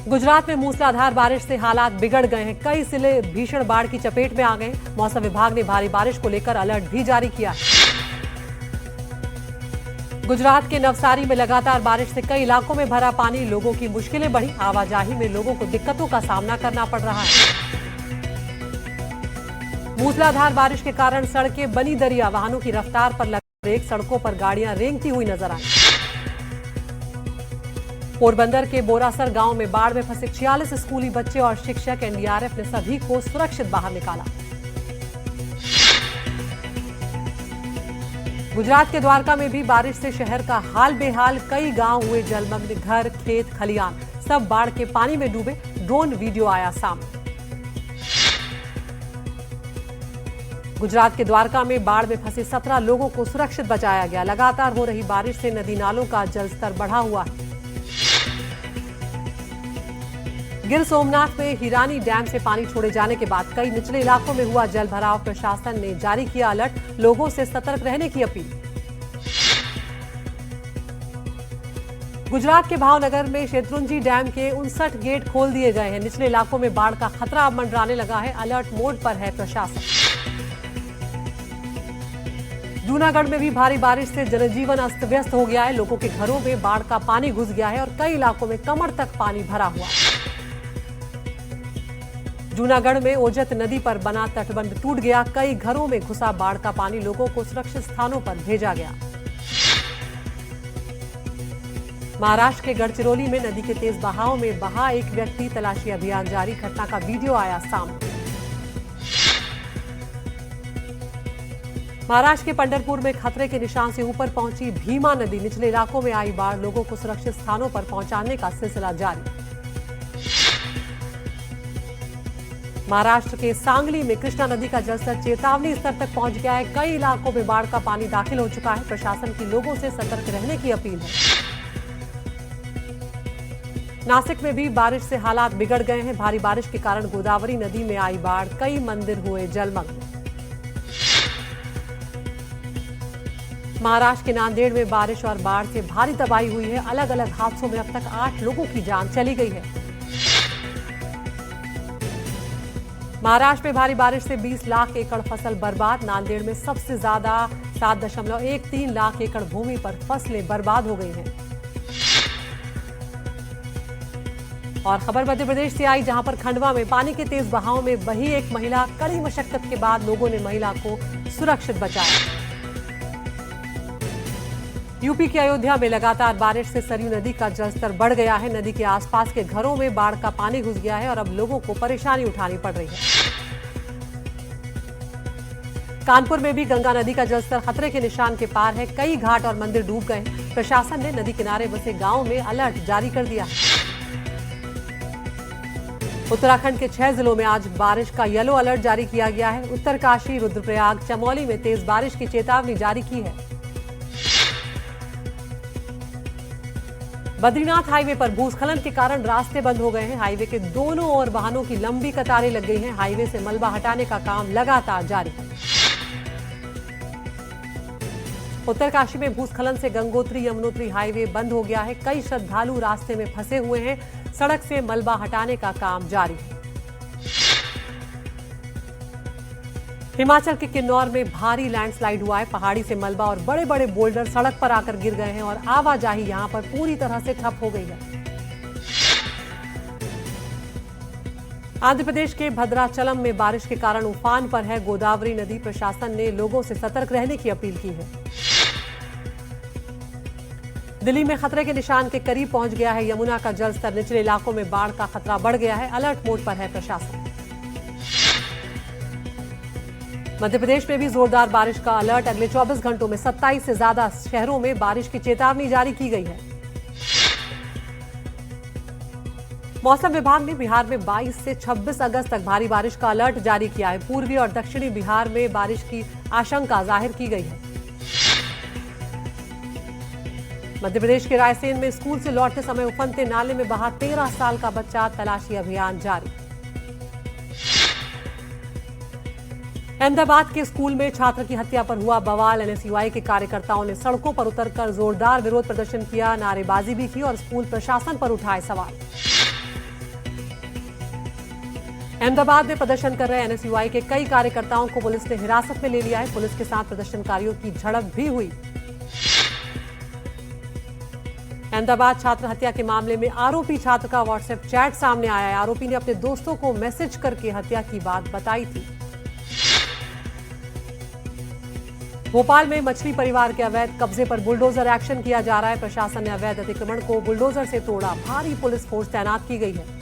गुजरात में मूसलाधार बारिश से हालात बिगड़ गए हैं। कई जिले भीषण बाढ़ की चपेट में आ गए। मौसम विभाग ने भारी बारिश को लेकर अलर्ट भी जारी किया है। गुजरात के नवसारी में लगातार बारिश से कई इलाकों में भरा पानी, लोगों की मुश्किलें बढ़ी। आवाजाही में लोगों को दिक्कतों का सामना करना पड़ रहा है। मूसलाधार बारिश के कारण सड़कें बनी दरिया, वाहनों की रफ्तार पर लगा ब्रेक, सड़कों पर गाड़ियां रेंगती हुई नजर आई। पोरबंदर के बोरासर गांव में बाढ़ में फंसे 46 स्कूली बच्चे और शिक्षक। एनडीआरएफ ने सभी को सुरक्षित बाहर निकाला। गुजरात के द्वारका में भी बारिश से शहर का हाल बेहाल। कई गांव हुए जलमग्न, घर, खेत, खलियान सब बाढ़ के पानी में डूबे। ड्रोन वीडियो आया सामने। गुजरात के द्वारका में बाढ़ में फंसे 17 लोगों को सुरक्षित बचाया गया। लगातार हो रही बारिश से नदी नालों का जलस्तर बढ़ा हुआ है। गिर सोमनाथ में हिरानी डैम से पानी छोड़े जाने के बाद कई निचले इलाकों में हुआ जल भराव। प्रशासन ने जारी किया अलर्ट, लोगों से सतर्क रहने की अपील। गुजरात के भावनगर में शेत्रुंजी डैम के 59 गेट खोल दिए गए हैं। निचले इलाकों में बाढ़ का खतरा अब मंडराने लगा है। अलर्ट मोड पर है प्रशासन। जूनागढ़ में भी भारी बारिश से जनजीवन अस्त व्यस्त हो गया है। लोगों के घरों में बाढ़ का पानी घुस गया है और कई इलाकों में कमर तक पानी भरा हुआ है। जूनागढ़ में ओजत नदी पर बना तटबंध टूट गया। कई घरों में घुसा बाढ़ का पानी, लोगों को सुरक्षित स्थानों पर भेजा गया। महाराष्ट्र के गढ़चिरौली में नदी के तेज बहाव में बहा एक व्यक्ति, तलाशी अभियान जारी। घटना का वीडियो आया सामने। महाराष्ट्र के पंढरपुर में खतरे के निशान से ऊपर पहुंची भीमा नदी। निचले इलाकों में आई बाढ़, लोगों को सुरक्षित स्थानों पर पहुंचाने का सिलसिला जारी। महाराष्ट्र के सांगली में कृष्णा नदी का जलस्तर चेतावनी स्तर तक पहुंच गया है। कई इलाकों में बाढ़ का पानी दाखिल हो चुका है। प्रशासन की लोगों से सतर्क रहने की अपील है। नासिक में भी बारिश से हालात बिगड़ गए हैं। भारी बारिश के कारण गोदावरी नदी में आई बाढ़, कई मंदिर हुए जलमग्न। महाराष्ट्र के नांदेड़ में बारिश और बाढ़ से भारी तबाही हुई है। अलग अलग हादसों में अब तक 8 लोगों की जान चली गई है। महाराष्ट्र में भारी बारिश से 20 लाख एकड़ फसल बर्बाद। नांदेड़ में सबसे ज्यादा 7.13 लाख एकड़ भूमि पर फसलें बर्बाद हो गई हैं। और खबर मध्य प्रदेश से आई, जहां पर खंडवा में पानी के तेज बहाव में बही एक महिला। कड़ी मशक्कत के बाद लोगों ने महिला को सुरक्षित बचाया। यूपी के अयोध्या में लगातार बारिश से सरयू नदी का जलस्तर बढ़ गया है। नदी के आसपास के घरों में बाढ़ का पानी घुस गया है और अब लोगों को परेशानी उठानी पड़ रही है। कानपुर में भी गंगा नदी का जलस्तर खतरे के निशान के पार है। कई घाट और मंदिर डूब गए। प्रशासन ने नदी किनारे बसे गांवों में अलर्ट जारी कर दिया है। उत्तराखंड के 6 जिलों में आज बारिश का येलो अलर्ट जारी किया गया है। उत्तरकाशी, रुद्रप्रयाग, चमोली में तेज बारिश की चेतावनी जारी की है। बद्रीनाथ हाईवे पर भूस्खलन के कारण रास्ते बंद हो गए हैं। हाईवे के दोनों ओर वाहनों की लंबी कतारें लग गई हैं। हाईवे से मलबा हटाने का काम लगातार जारी है। उत्तरकाशी में भूस्खलन से गंगोत्री यमुनोत्री हाईवे बंद हो गया है। कई श्रद्धालु रास्ते में फंसे हुए हैं। सड़क से मलबा हटाने का काम जारी है। हिमाचल के किन्नौर में भारी लैंडस्लाइड हुआ है। पहाड़ी से मलबा और बड़े बड़े बोल्डर सड़क पर आकर गिर गए हैं और आवाजाही यहां पर पूरी तरह से ठप हो गई है। आंध्र प्रदेश के भद्राचलम में बारिश के कारण उफान पर है गोदावरी नदी। प्रशासन ने लोगों से सतर्क रहने की अपील की है। दिल्ली में खतरे के निशान के करीब पहुंच गया है यमुना का जलस्तर। निचले इलाकों में बाढ़ का खतरा बढ़ गया है। अलर्ट मोड पर है प्रशासन। मध्य प्रदेश में भी जोरदार बारिश का अलर्ट। अगले 24 घंटों में 27 से ज्यादा शहरों में बारिश की चेतावनी जारी की गई है। मौसम विभाग ने बिहार में 22 से 26 अगस्त तक भारी बारिश का अलर्ट जारी किया है। पूर्वी और दक्षिणी बिहार में बारिश की आशंका जाहिर की गई है। मध्य प्रदेश के रायसेन में स्कूल से लौटते समय उफनते नाले में बहा 13 साल का बच्चा। तलाशी अभियान जारी। अहमदाबाद के स्कूल में छात्र की हत्या पर हुआ बवाल। एनएसयूआई के कार्यकर्ताओं ने सड़कों पर उतरकर जोरदार विरोध प्रदर्शन किया, नारेबाजी भी की और स्कूल प्रशासन पर उठाए सवाल। अहमदाबाद में प्रदर्शन कर रहे एनएसयूआई के कई कार्यकर्ताओं को पुलिस ने हिरासत में ले लिया है। पुलिस के साथ प्रदर्शनकारियों की झड़प भी हुई। अहमदाबाद छात्र हत्या के मामले में आरोपी छात्र का व्हाट्सएप चैट सामने आया है। आरोपी ने अपने दोस्तों को मैसेज करके हत्या की बात बताई थी। भोपाल में मछली परिवार के अवैध कब्जे पर बुलडोजर एक्शन किया जा रहा है। प्रशासन ने अवैध अतिक्रमण को बुलडोजर से तोड़ा। भारी पुलिस फोर्स तैनात की गई है।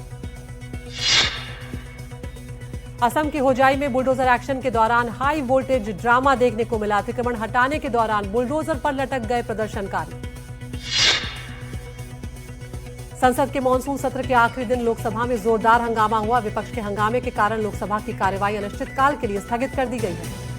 असम के होजाई में बुलडोजर एक्शन के दौरान हाई वोल्टेज ड्रामा देखने को मिला। अतिक्रमण हटाने के दौरान बुलडोजर पर लटक गए प्रदर्शनकारी। संसद के मानसून सत्र के आखिरी दिन लोकसभा में जोरदार हंगामा हुआ। विपक्ष के हंगामे के कारण लोकसभा की कार्यवाही अनिश्चितकाल के लिए स्थगित कर दी गई है।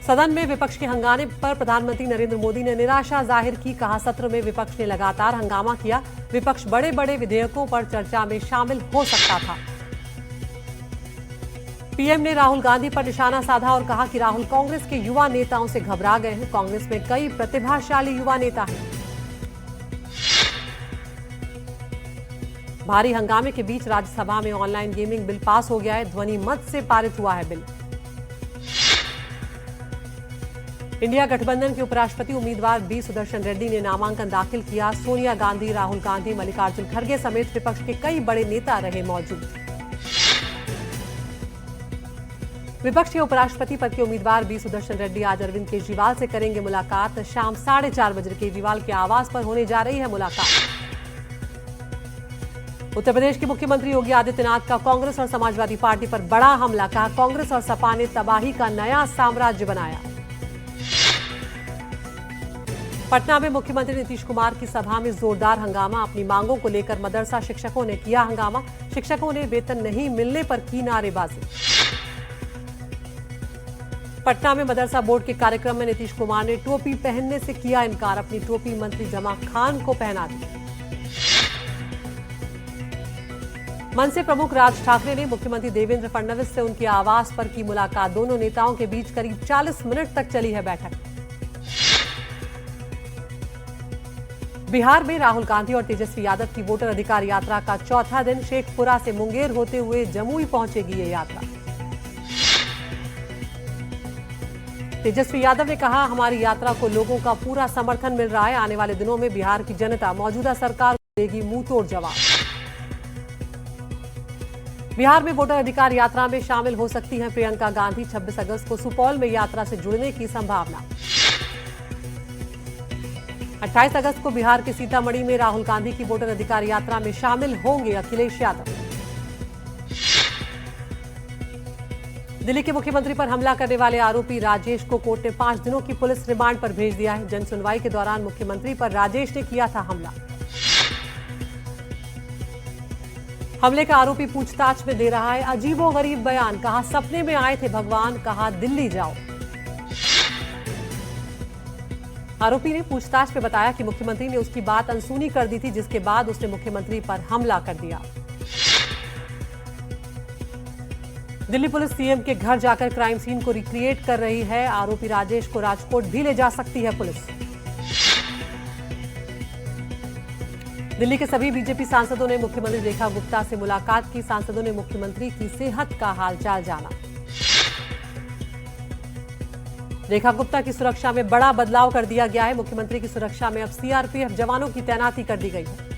सदन में विपक्ष के हंगामे पर प्रधानमंत्री नरेंद्र मोदी ने निराशा जाहिर की। कहा, सत्र में विपक्ष ने लगातार हंगामा किया। विपक्ष बड़े बड़े विधेयकों पर चर्चा में शामिल हो सकता था। पीएम ने राहुल गांधी पर निशाना साधा और कहा कि राहुल कांग्रेस के युवा नेताओं से घबरा गए हैं। कांग्रेस में कई प्रतिभाशाली युवा नेता हैं। भारी हंगामे के बीच राज्यसभा में ऑनलाइन गेमिंग बिल पास हो गया है। ध्वनि मत से पारित हुआ है बिल। इंडिया गठबंधन के उपराष्ट्रपति उम्मीदवार बी सुदर्शन रेड्डी ने नामांकन दाखिल किया। सोनिया गांधी, राहुल गांधी, मल्लिकार्जुन खड़गे समेत विपक्ष के कई बड़े नेता रहे मौजूद। विपक्ष के उपराष्ट्रपति पद के उम्मीदवार बी सुदर्शन रेड्डी आज अरविंद केजरीवाल से करेंगे मुलाकात। शाम 4:30 बजे केजरीवाल के आवास पर होने जा रही है मुलाकात। उत्तर प्रदेश के मुख्यमंत्री योगी आदित्यनाथ का कांग्रेस और समाजवादी पार्टी पर बड़ा हमला। कहा, कांग्रेस और सपा ने तबाही का नया साम्राज्य बनाया। पटना में मुख्यमंत्री नीतीश कुमार की सभा में जोरदार हंगामा। अपनी मांगों को लेकर मदरसा शिक्षकों ने किया हंगामा। शिक्षकों ने वेतन नहीं मिलने पर की नारेबाजी। पटना में मदरसा बोर्ड के कार्यक्रम में नीतीश कुमार ने टोपी पहनने से किया इनकार। अपनी टोपी मंत्री जमा खान को पहना दी। मनसे प्रमुख राज ठाकरे ने मुख्यमंत्री देवेंद्र फडणवीस से उनके आवास पर की मुलाकात। दोनों नेताओं के बीच करीब 40 मिनट तक चली है बैठक। बिहार में राहुल गांधी और तेजस्वी यादव की वोटर अधिकार यात्रा का चौथा दिन। शेखपुरा से मुंगेर होते हुए जमुई पहुंचेगी ये यात्रा। तेजस्वी यादव ने कहा, हमारी यात्रा को लोगों का पूरा समर्थन मिल रहा है। आने वाले दिनों में बिहार की जनता मौजूदा सरकार को देगी मुंहतोड़ जवाब। बिहार में वोटर अधिकार यात्रा में शामिल हो सकती हैं प्रियंका गांधी। 26 अगस्त को सुपौल में यात्रा से जुड़ने की संभावना। 28 अगस्त को बिहार के सीतामढ़ी में राहुल गांधी की वोटर अधिकार यात्रा में शामिल होंगे अखिलेश यादव। दिल्ली के मुख्यमंत्री पर हमला करने वाले आरोपी राजेश को कोर्ट ने 5 दिनों की पुलिस रिमांड पर भेज दिया है। जन सुनवाई के दौरान मुख्यमंत्री पर राजेश ने किया था हमला। हमले का आरोपी पूछताछ में दे रहा है अजीबोगरीब बयान। कहा, सपने में आए थे भगवान, कहा दिल्ली जाओ। आरोपी ने पूछताछ में बताया कि मुख्यमंत्री ने उसकी बात अनसुनी कर दी थी, जिसके बाद उसने मुख्यमंत्री पर हमला कर दिया। दिल्ली पुलिस सीएम के घर जाकर क्राइम सीन को रिक्रिएट कर रही है। आरोपी राजेश को राजकोट भी ले जा सकती है पुलिस। दिल्ली के सभी बीजेपी सांसदों ने मुख्यमंत्री रेखा गुप्ता से मुलाकात की। सांसदों ने मुख्यमंत्री की सेहत का हालचाल जाना। रेखा गुप्ता की सुरक्षा में बड़ा बदलाव कर दिया गया है। मुख्यमंत्री की सुरक्षा में अब सीआरपीएफ जवानों की तैनाती कर दी गई है।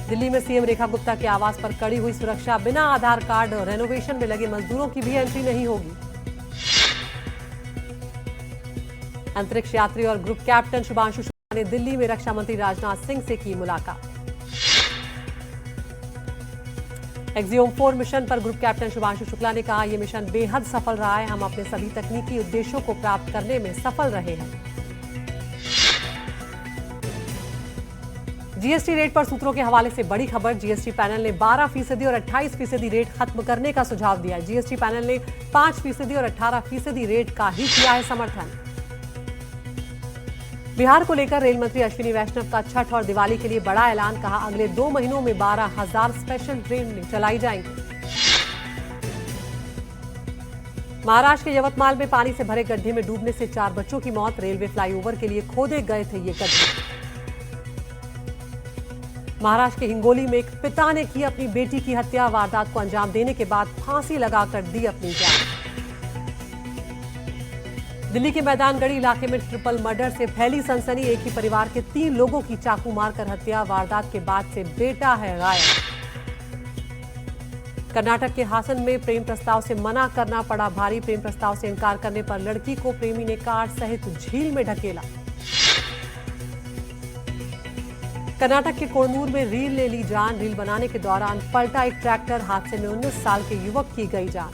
दिल्ली में सीएम रेखा गुप्ता के आवास पर कड़ी हुई सुरक्षा। बिना आधार कार्ड और रेनोवेशन में लगे मजदूरों की भी एंट्री नहीं होगी। अंतरिक्ष यात्री और ग्रुप कैप्टन शुभांशु शुक्ला ने दिल्ली में रक्षा मंत्री राजनाथ सिंह से की मुलाकात। एक्सियोम 4 मिशन पर ग्रुप कैप्टन शुभांशु शुक्ला ने कहा, यह मिशन बेहद सफल रहा है। हम अपने सभी तकनीकी उद्देश्यों को प्राप्त करने में सफल रहे हैं। जीएसटी रेट पर सूत्रों के हवाले से बड़ी खबर। जीएसटी पैनल ने 12% और 28% रेट खत्म करने का सुझाव दिया है। जीएसटी पैनल ने 5% और 18% रेट का ही किया है समर्थन। बिहार को लेकर रेल मंत्री अश्विनी वैष्णव का छठ और दिवाली के लिए बड़ा ऐलान। कहा, अगले 2 महीनों में 12,000 स्पेशल ट्रेन चलाई जाएंगी। महाराष्ट्र के यवतमाल में पानी से भरे गड्ढे में डूबने से 4 बच्चों की मौत। रेलवे फ्लाईओवर के लिए खोदे गए थे ये गड्ढे। महाराष्ट्र के हिंगोली में एक पिता ने की अपनी बेटी की हत्या। वारदात को अंजाम देने के बाद फांसी लगाकर दी अपनी जान। दिल्ली के मैदानगढ़ी इलाके में ट्रिपल मर्डर से फैली सनसनी। एक ही परिवार के 3 लोगों की चाकू मारकर हत्या। वारदात के बाद से बेटा है गायब। कर्नाटक के हासन में प्रेम प्रस्ताव से मना करना पड़ा भारी। प्रेम प्रस्ताव से इनकार करने पर लड़की को प्रेमी ने कार सहित झील में ढकेला। कर्नाटक के कोड़नूर में रील ले ली जान। रील बनाने के दौरान पलटा एक ट्रैक्टर। हादसे में 19 साल के युवक की गई जान।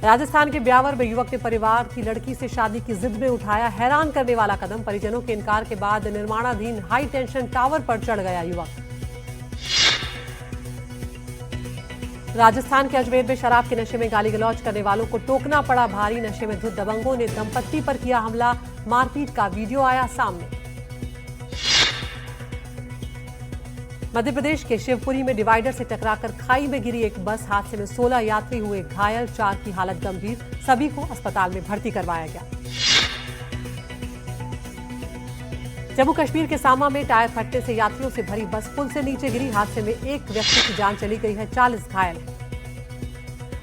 राजस्थान के ब्यावर में युवक ने परिवार की लड़की से शादी की जिद में उठाया हैरान करने वाला कदम। परिजनों के इनकार के बाद निर्माणाधीन हाई टेंशन टावर पर चढ़ गया युवक। राजस्थान के अजमेर में शराब के नशे में गाली गलौज करने वालों को टोकना पड़ा भारी। नशे में धुत दबंगों ने दंपत्ति पर किया हमला। मारपीट का वीडियो आया सामने। मध्य प्रदेश के शिवपुरी में डिवाइडर से टकराकर खाई में गिरी एक बस। हादसे में 16 यात्री हुए घायल। 4 की हालत गंभीर। सभी को अस्पताल में भर्ती करवाया गया। जम्मू कश्मीर के सामा में टायर फटने से यात्रियों से भरी बस पुल से नीचे गिरी। हादसे में एक व्यक्ति की जान चली गई है। 40 घायल।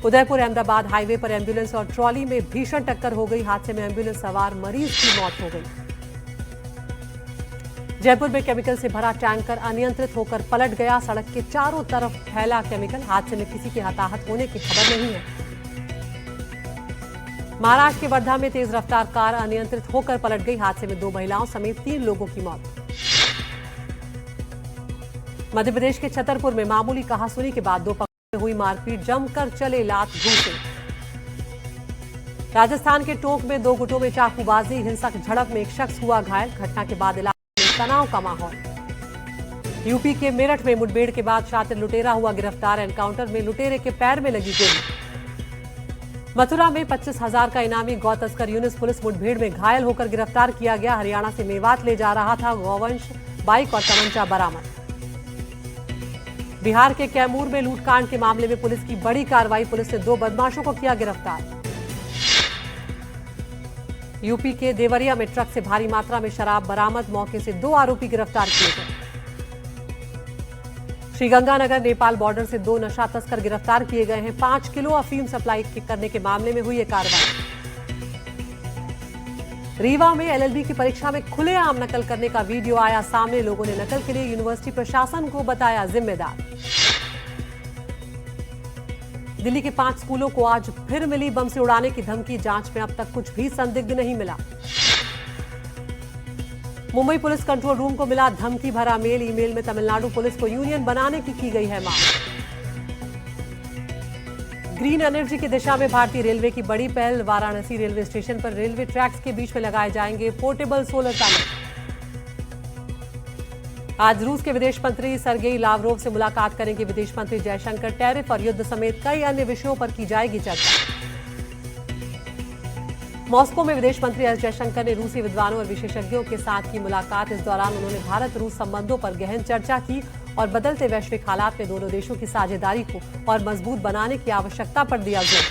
उदयपुर अहमदाबाद हाईवे पर एम्बुलेंस और ट्रॉली में भीषण टक्कर हो गई। हादसे में एम्बुलेंस सवार मरीज की मौत हो गई। जयपुर में केमिकल से भरा टैंकर अनियंत्रित होकर पलट गया। सड़क के चारों तरफ फैला केमिकल। हादसे में किसी के हताहत होने की खबर नहीं है। महाराष्ट्र के वर्धा में तेज रफ्तार कार अनियंत्रित होकर पलट गई। हादसे में 2 महिलाओं समेत 3 लोगों की मौत। मध्य प्रदेश के छतरपुर में मामूली कहासुनी के बाद 2 पक्षों में हुई मारपीट। जमकर चले लात घूंसे। राजस्थान के टोंक में 2 गुटों में चाकूबाजी। हिंसक झड़प में एक शख्स हुआ घायल। घटना के बाद इलाके में तनाव का माहौल। यूपी के मेरठ में मुठभेड़ के बाद शातिर लुटेरा हुआ गिरफ्तार। एनकाउंटर में लुटेरे के पैर में लगी गोली। मथुरा में 25,000 का इनामी गौ तस्कर यूनुस पुलिस मुठभेड़ में घायल होकर गिरफ्तार किया गया। हरियाणा से मेवात ले जा रहा था। गौवंश, बाइक और तमंचा बरामद। बिहार के कैमूर में लूटकांड के मामले में पुलिस की बड़ी कार्रवाई। पुलिस ने 2 बदमाशों को किया गिरफ्तार। यूपी के देवरिया में ट्रक से भारी मात्रा में शराब बरामद। मौके से 2 आरोपी गिरफ्तार किए गए। श्रीगंगानगर नेपाल बॉर्डर से 2 नशा तस्कर गिरफ्तार किए गए हैं। 5 किलो अफीम सप्लाई करने के मामले में हुई ये कार्रवाई। रीवा में एलएलबी की परीक्षा में खुलेआम नकल करने का वीडियो आया सामने। लोगों ने नकल के लिए यूनिवर्सिटी प्रशासन को बताया जिम्मेदार। दिल्ली के 5 स्कूलों को आज फिर मिली बम से उड़ाने की धमकी। जांच में अब तक कुछ भी संदिग्ध नहीं मिला। मुंबई पुलिस कंट्रोल रूम को मिला धमकी भरा मेल। ईमेल में तमिलनाडु पुलिस को यूनियन बनाने की गई है मांग। ग्रीन एनर्जी की दिशा में भारतीय रेलवे की बड़ी पहल। वाराणसी रेलवे स्टेशन पर रेलवे ट्रैक्स के बीच में लगाए जाएंगे पोर्टेबल सोलर पैनल। आज रूस के विदेश मंत्री सर्गेई लावरोव से मुलाकात करेंगे विदेश मंत्री जयशंकर। टैरिफ और युद्ध समेत कई अन्य विषयों पर की जाएगी चर्चा। मॉस्को में विदेश मंत्री एस जयशंकर ने रूसी विद्वानों और विशेषज्ञों के साथ की मुलाकात। इस दौरान उन्होंने भारत रूस संबंधों पर गहन चर्चा की और बदलते वैश्विक हालात में दोनों देशों की साझेदारी को और मजबूत बनाने की आवश्यकता पर दिया जोर।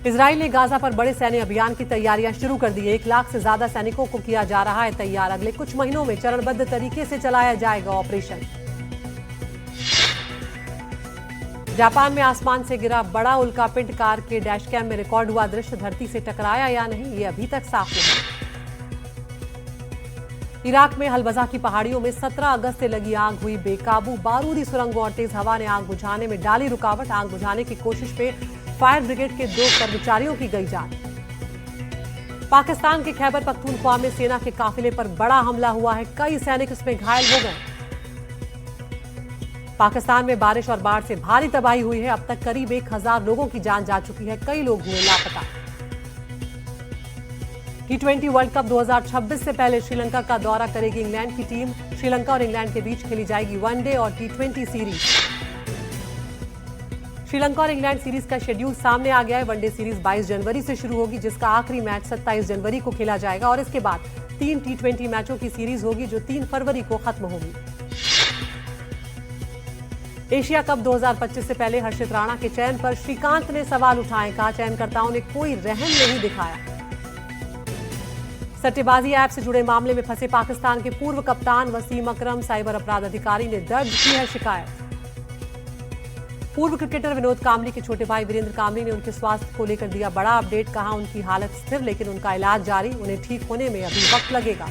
इजराइल ने गाजा पर बड़े सैन्य अभियान की तैयारियां शुरू कर दी। 1 लाख से ज्यादा सैनिकों को किया जा रहा है तैयार। अगले कुछ महीनों में चरणबद्ध तरीके से चलाया जाएगा ऑपरेशन। जापान में आसमान से गिरा बड़ा उल्कापिंड। कार के डैशकैम में रिकॉर्ड हुआ दृश्य। धरती से टकराया या नहीं ये अभी तक साफ नहीं। इराक में हलबजा की पहाड़ियों में 17 अगस्त से लगी आग हुई बेकाबू। बारूदी सुरंगों और तेज हवा ने आग बुझाने में डाली रुकावट। आग बुझाने की कोशिश में फायर ब्रिगेड के 2 कर्मचारियों की गई जान। पाकिस्तान के खैबर पख्तूनख्वा में सेना के काफिले पर बड़ा हमला हुआ है। कई सैनिक इसमें घायल हो गए। पाकिस्तान में बारिश और बाढ़ से भारी तबाही हुई है। अब तक करीब 1000 लोगों की जान जा चुकी है। कई लोग हुए लापता। T20 वर्ल्ड कप 2026 से पहले श्रीलंका का दौरा करेगी इंग्लैंड की टीम। श्रीलंका और इंग्लैंड के बीच खेली जाएगी वनडे और T20 सीरीज। श्रीलंका और इंग्लैंड सीरीज का शेड्यूल सामने आ गया है। वनडे सीरीज 22 जनवरी से शुरू होगी, जिसका आखिरी मैच 27 जनवरी को खेला जाएगा और इसके बाद 3 T20 मैचों की सीरीज होगी जो 3 फरवरी को खत्म होगी। एशिया कप 2025 से पहले हर्षित राणा के चयन पर श्रीकांत ने सवाल उठाए। कहा चयनकर्ताओं ने कोई रहम नहीं दिखाया। सट्टेबाजी ऐप से जुड़े मामले में फंसे पाकिस्तान के पूर्व कप्तान वसीम अकरम साइबर अपराध अधिकारी ने दर्ज की है शिकायत। पूर्व क्रिकेटर विनोद कांबली के छोटे भाई वीरेंद्र कांबली ने उनके स्वास्थ्य को लेकर दिया बड़ा अपडेट। कहा उनकी हालत स्थिर लेकिन उनका इलाज जारी, उन्हें ठीक होने में अभी वक्त लगेगा।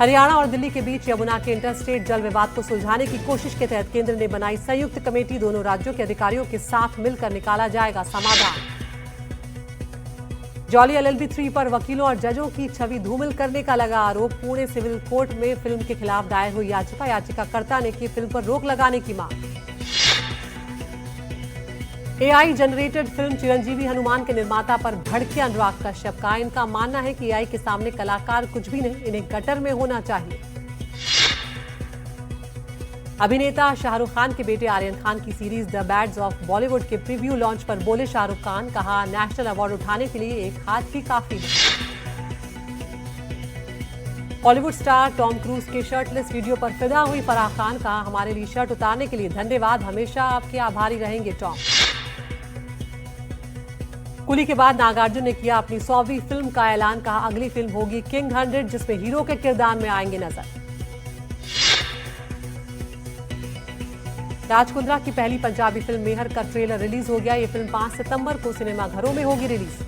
हरियाणा और दिल्ली के बीच यमुना के इंटरस्टेट जल विवाद को सुलझाने की कोशिश के तहत केंद्र ने बनाई संयुक्त कमेटी। दोनों राज्यों के अधिकारियों के साथ मिलकर निकाला जाएगा समाधान। जॉली LLB 3 पर वकीलों और जजों की छवि धूमिल करने का लगा आरोप। पुणे सिविल कोर्ट में फिल्म के खिलाफ दायर हुई याचिकाकर्ता ने की फिल्म पर रोक लगाने की मांग। AI generated film Chiranjeevi Hanuman के निर्माता पर भड़के अनुराग कश्यप का। इनका मानना है कि AI के सामने कलाकार कुछ भी नहीं, इन्हें गटर में होना चाहिए। अभिनेता शाहरुख खान के बेटे आर्यन खान की series The Bads of Bollywood के प्रीव्यू लॉन्च पर बोले शाहरुख खान। कहा नेशनल अवार्ड उठाने के लिए एक हाथ ही काफी है। बॉलीवुड स्टार टॉम क्रूज के शर्टलेस वीडियो पर फिदा हुई फराह खान। कहा हमारे लिए शर्ट उतारने के लिए धन्यवाद, हमेशा आपके आभारी रहेंगे टॉम। कुली के बाद नागार्जुन ने किया अपनी 100वीं फिल्म का ऐलान। कहा अगली फिल्म होगी किंग 100 जिसमें हीरो के किरदार में आएंगे नजर। राज कुंद्रा की पहली पंजाबी फिल्म मेहर का ट्रेलर रिलीज हो गया। ये फिल्म 5 सितंबर को सिनेमाघरों में होगी रिलीज।